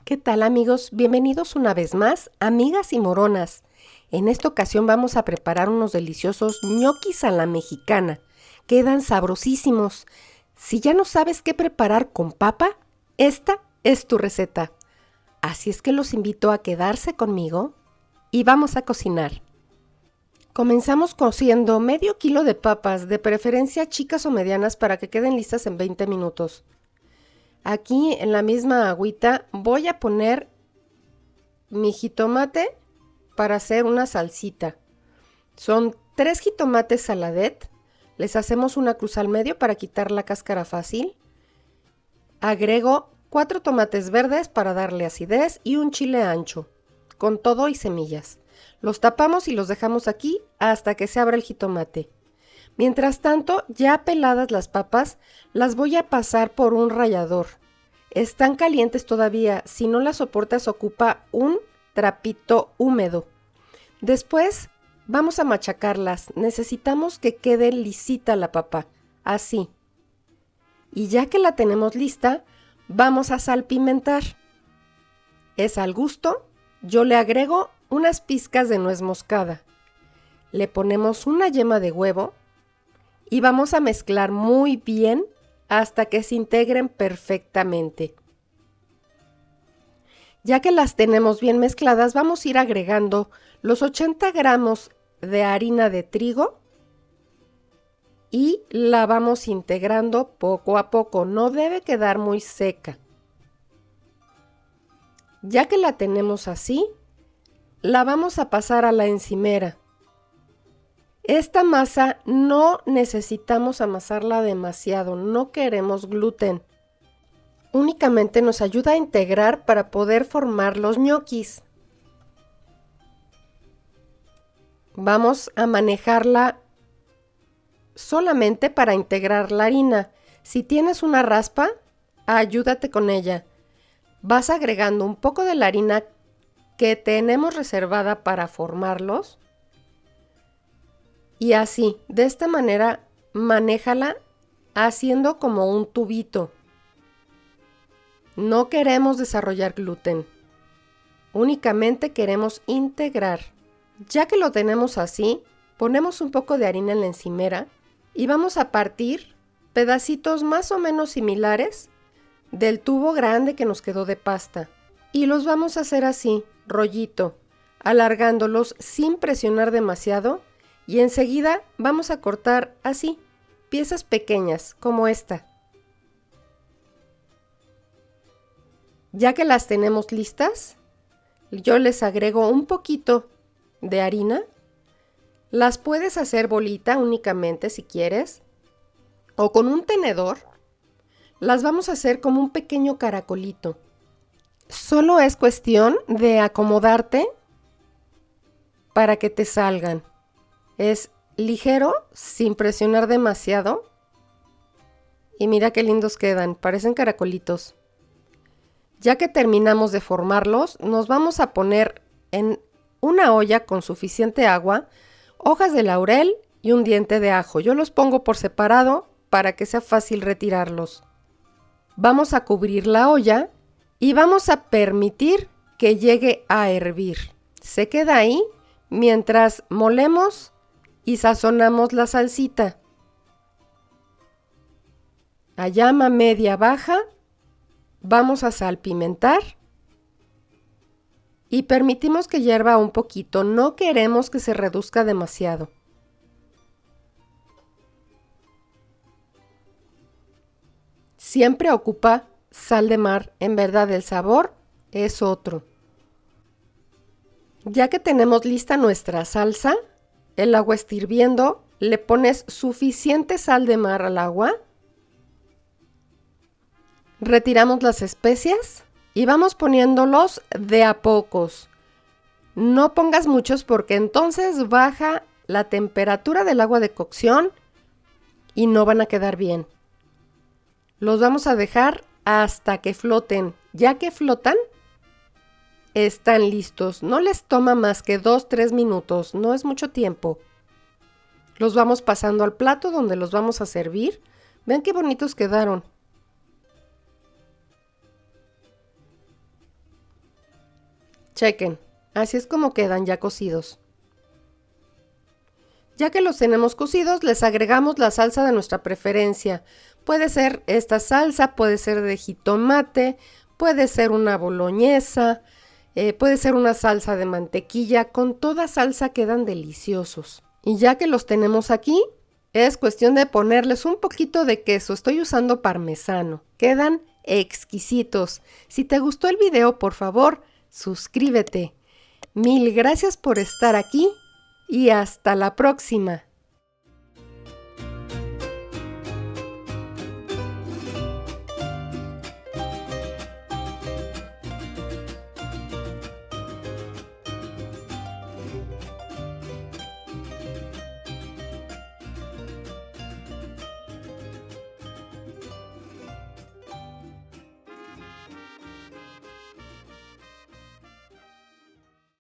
¿Qué tal, amigos? Bienvenidos una vez más, amigas y moronas. En esta ocasión vamos a preparar unos deliciosos ñoquis a la mexicana. Quedan sabrosísimos. Si ya no sabes qué preparar con papa, esta es tu receta. Así es que los invito a quedarse conmigo y vamos a cocinar. Comenzamos cociendo medio kilo de papas, de preferencia chicas o medianas para que queden listas en 20 minutos. Aquí en la misma agüita voy a poner mi jitomate para hacer una salsita. Son 3 jitomates saladet. Les hacemos una cruz al medio para quitar la cáscara fácil. Agrego 4 tomates verdes para darle acidez y un chile ancho, con todo y semillas. Los tapamos y los dejamos aquí hasta que se abra el jitomate. Mientras tanto, ya peladas las papas, las voy a pasar por un rallador. Están calientes todavía, si no las soportas ocupa un trapito húmedo. Después vamos a machacarlas, necesitamos que quede lisita la papa, así. Y ya que la tenemos lista, vamos a salpimentar. Es al gusto, yo le agrego unas pizcas de nuez moscada. Le ponemos una yema de huevo y vamos a mezclar muy bien hasta que se integren perfectamente. Ya que las tenemos bien mezcladas, vamos a ir agregando los 80 gramos de harina de trigo y la vamos integrando poco a poco, no debe quedar muy seca. Ya que la tenemos así, la vamos a pasar a la encimera. Esta masa no necesitamos amasarla demasiado, no queremos gluten. Únicamente nos ayuda a integrar para poder formar los ñoquis. Vamos a manejarla solamente para integrar la harina. Si tienes una raspa, ayúdate con ella. Vas agregando un poco de la harina que tenemos reservada para formarlos. Y así, de esta manera, manéjala haciendo como un tubito. No queremos desarrollar gluten, únicamente queremos integrar. Ya que lo tenemos así, ponemos un poco de harina en la encimera y vamos a partir pedacitos más o menos similares del tubo grande que nos quedó de pasta. Y los vamos a hacer así, rollito, alargándolos sin presionar demasiado. Y enseguida vamos a cortar así, piezas pequeñas como esta. Ya que las tenemos listas, yo les agrego un poquito de harina. Las puedes hacer bolita únicamente si quieres, o con un tenedor. Las vamos a hacer como un pequeño caracolito. Solo es cuestión de acomodarte para que te salgan. Es ligero, sin presionar demasiado. Y mira qué lindos quedan, parecen caracolitos. Ya que terminamos de formarlos, nos vamos a poner en una olla con suficiente agua, hojas de laurel y un diente de ajo. Yo los pongo por separado para que sea fácil retirarlos. Vamos a cubrir la olla y vamos a permitir que llegue a hervir. Se queda ahí mientras molemos y sazonamos la salsita. A llama media baja vamos a salpimentar y permitimos que hierva un poquito, no queremos que se reduzca demasiado. Siempre ocupa sal de mar, en verdad el sabor es otro. Ya que tenemos lista nuestra salsa, el agua está hirviendo, le pones suficiente sal de mar al agua. Retiramos las especias y vamos poniéndolos de a pocos. No pongas muchos porque entonces baja la temperatura del agua de cocción y no van a quedar bien. Los vamos a dejar hasta que floten. Ya que flotan, están listos. No les toma más que 2-3 minutos, no es mucho tiempo. Los vamos pasando al plato donde los vamos a servir. Vean qué bonitos quedaron. Chequen, así es como quedan ya cocidos. Ya que los tenemos cocidos, les agregamos la salsa de nuestra preferencia. Puede ser esta salsa, puede ser de jitomate, puede ser una boloñesa, puede ser una salsa de mantequilla. Con toda salsa quedan deliciosos. Y ya que los tenemos aquí, es cuestión de ponerles un poquito de queso. Estoy usando parmesano. Quedan exquisitos. Si te gustó el video, por favor, suscríbete. Mil gracias por estar aquí y hasta la próxima.